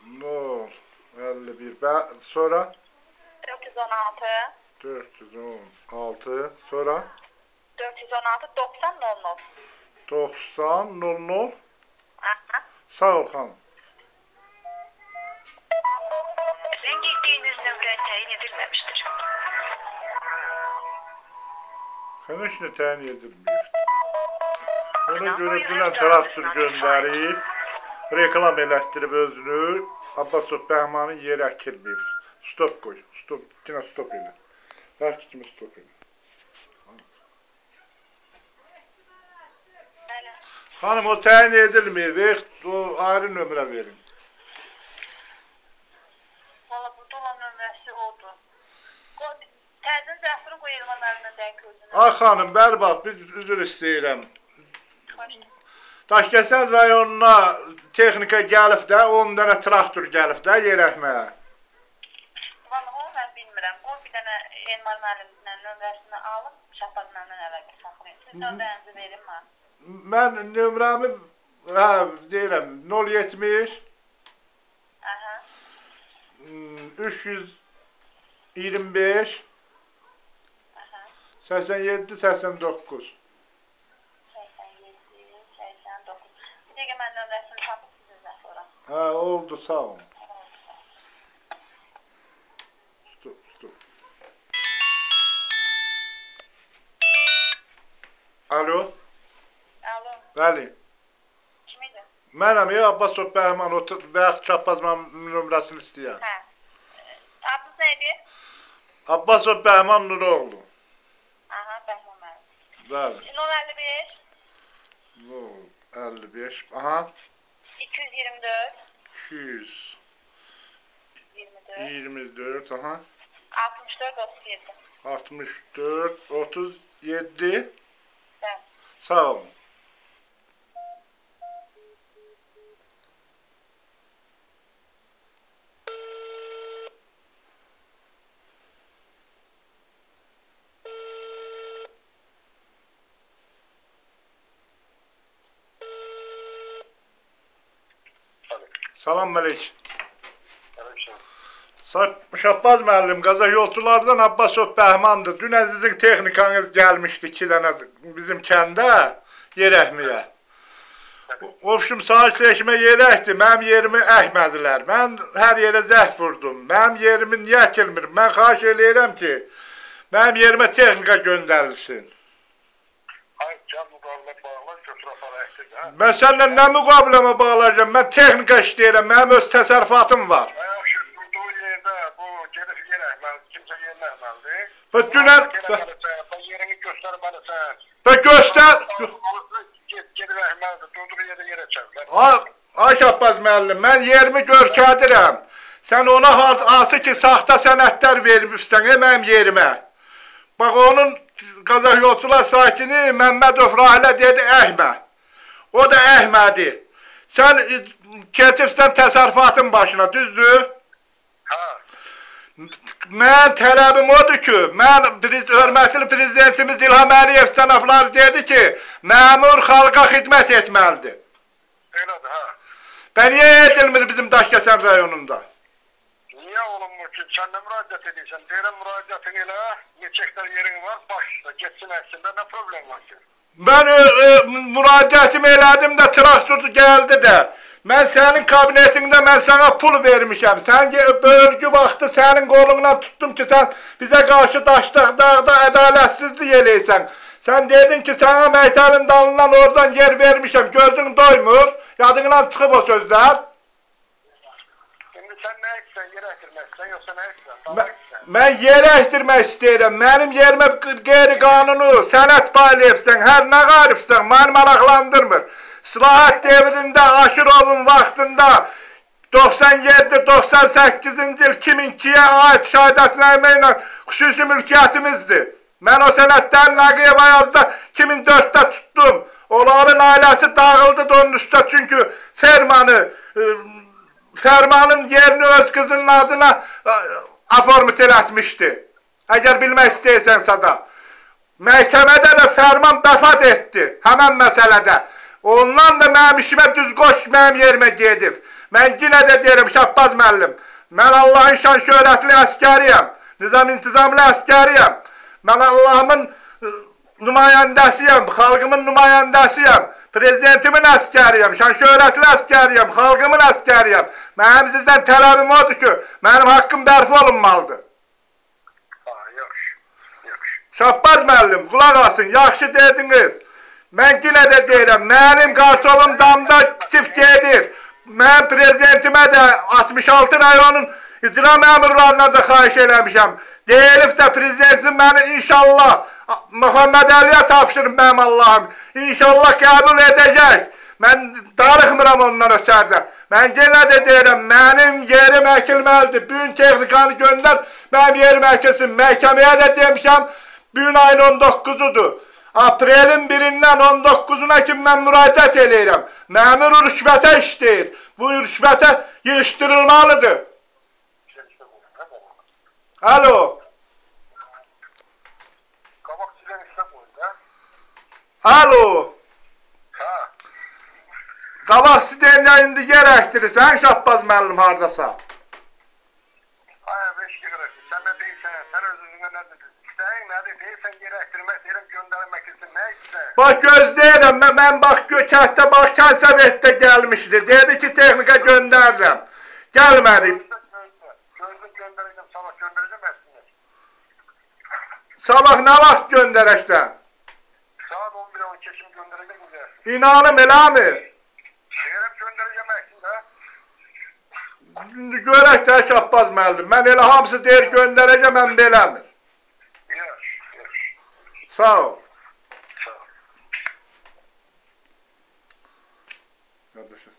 0 51 sonra 416 416 sonra 416 90 00. 90 00. Aha. Sağ ol hanım. Sizin gittiğiniz nömre tayin edilmemiştir. Konuşunu tayin edilmiyor. Ona göre dünən traktör gönderip reklam elətdirib özünü Abbasov Bəhmanın yeri əkilmir. Stop koy. Stop. Yine stop elə. Bəlkə kimi stop elə. Hanım o tayin edilmir. Ve o ayrı nömrə verin. Valla burada olan nömrəsi oldu. Təzin zəfiri qoyulman əlinə denk özünə. Ay xanım, bəli bax, biz üzr istəyirəm. Daşkəsən rayonuna texnika gəlib də, 10 dənə traktor gəlib də yerəkməyə. Valla onu mən bilmirəm. O bir dənə Elmar müəllimdən nömrəsini alıb, Şahbaz müəllimdən əlaqə saxlayın. Siz nömrənizi verin mən. Mən nömrəmi deyirəm 070 Aha. 325 Aha. 87 89. 87 89. Bir dəqiqə mən nömrəsini tapıb sizinlə sonra. Ha oldu, sağ olun. Stop. Alo. Alo. Bəli. Kim idi? Mənəm Abbasov Bəhman, Bəxt Şahbazman nömrəsini istəyirəm. Hə. Adınız neydi? Abbasov Bəhman Nuroğlu. Aha, Bəhman müəllim. Bəli. 055 055. Aha. 224 224. Aha. 64 37. 64 37. Bəli. Sağ olun. Salam aleyküm. Şahbaz müəllim, Qaza yolculardan Abbasov Bəhmandır. Dünən sizin texnikanız gəlmişdi 2 dənə bizim kəndə yerəkməyə. Obşum sahibləşmə yerəkdir, mənim yerimi əkmədilər. Mən hər yerə zəhv vurdum. Mənim yerimi niyə əkilmir? Mən xahiş eləyirəm ki, mənim yerimə texnika göndərilsin. Hayır, can müqavilə bağlar, götür apara əkdir. Mən sənlə nə müqaviləmə bağlayacağım? Mən texnika işləyirəm, mənim öz təsərrüfatım var. Yaxşı, durduğu yerdə bu gedib yer əkməlidir, kimsə yerini əkməlidir. Və dünən... Yerini göstərməlisən. Və göstər... Gedib əkməlidir, durduğu yerdə yer əkərlər. Ay Şahbaz müəllim, mən yerimi görkədirəm. Sən ona hansı ki, saxta sənədlər vermişsən mənim yerimə. Bax, onun Qazax yolcular sakini Məmmədov Rahilə dedi, əkmə. O da əkmədi. Sən keçirsən təsərrüfatın başına, düzdür? Hə. Mən tələbim odur ki, hörmətli prezidentimiz İlham Əliyev sənəfları dedi ki, məmur xalqa xidmət etməlidir. Elədir, hə. Və niyə edilmir bizim Daşkəsən rayonunda? Niyə olunmur ki, sən də müraciət edirsən, deyirəm müraciətin elə, neçə hektar yerin var, baş üstə, geçsin əksində, nə problem var ki? Mən müraciətimi elədim də, traktordu gəldi də. Mən sənin kabinetində mən sənə pul vermişəm. Sən bölgü vaxtı sənin qolundan tutdum ki, sən bizə qarşı Daşdağda ədalətsizlik eləysən. Sən dedin ki, sənə Məytəlin dalından oradan yer vermişəm. Gözün doymur. Yadından çıxıb o sözlər. Şimdi sən nə etsən, yer əkdirməksən, yoxsa nə etsən? Mən yer əkdirmək istəyirəm. Mənim yerimə qeyri-qanunu sənət paylayırsan, hər nə qarifsən, məni maraqlandırmır. İslahat devrində, Aşırovun vaxtında 97-98-ci il 2002-yə aid şəhadətnamə ilə xüsusi mülkiyyətimizdir. Mən o sənədlərin Naqiyeva yazda 2004-də tutdum. Onların ailəsi dağıldı da onun üstə, çünki fermanın yerini öz qızının adına aformit elətmişdi. Əgər bilmək istəyirsənsə da. Məhkəmədə də ferman bəfat etdi həmən məsələdə. Ondan da mənim işimə düz qoş, mənim yerimə gedib. Mən yenə də deyirəm Şahbaz müəllim. Mən Allahın şan şöhrətli əskəriyəm. Nizam-intizamlı əskəriyəm. Mən Allahımın nümayəndəsiyəm, xalqımın nümayəndəsiyəm. Prezidentimin əskəriyəm, şan şöhrətli əskəriyəm, xalqımın əskəriyəm. Mənim sizdən tələbim odur ki, mənim haqqım bərpa olunmalıdır. Şahbaz müəllim, qulaq asın, yaxşı dediniz. Mən yenə də deyirəm, mənim qarşılığım damda çift gedir. Mən prezidentimə də 66 rayonun icra məmurlarına da xahiş eləmişəm. Deyilib də prezidentim məni inşallah Muhammed Əliyə tapşırım mənim Allahım. İnşallah qəbul edəcək. Mən darıxmıram ondan ötərdə. Mən yenə də deyirəm, mənim yerim əkilməlidir. Bugün texnikanı göndər, mənim yerim əkilsin. Məhkəməyə də demişəm, bugün ayın 19'udur. Aprelin 1'indən 19'una kimi mən müraciət eləyirəm. Məmur rüşvətə işləyir. Bu rüşvətə yığışdırılmalıdır. Alo. Alo. Qabaq sistemlə indi gərəkdirirsən, Şahbaz müəllim hardasa? Hayır, beş yığırır. Sən də deyirsən, sən özünə nə dedin? İstəyin nədir? Deyirsən gərəkdirmək, deyirəm göndərmək üçün nə istəyir? Bax gözləyirəm, mən bax kətdə bax Kəlsəvetdə gəlmişdi. Dedi ki, texnika göndərəcəm. Gəlmədi. Gözlük göndərəcəm, sabah göndərəcəm əslində. Sabah nə vaxt göndərəcəm? Saat 11'e 12 kimi göndərəcəm bizə. İnanım eləmi? Deyirəm göndərəcəm əslində. Görək də Şahbaz müəllim. Mən elə hamısı deyir göndərəcəm, mən beləmir. Yaxşı. Sağ ol. Sağ ol. Qardaşım.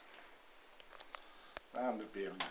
Mənim də belimə.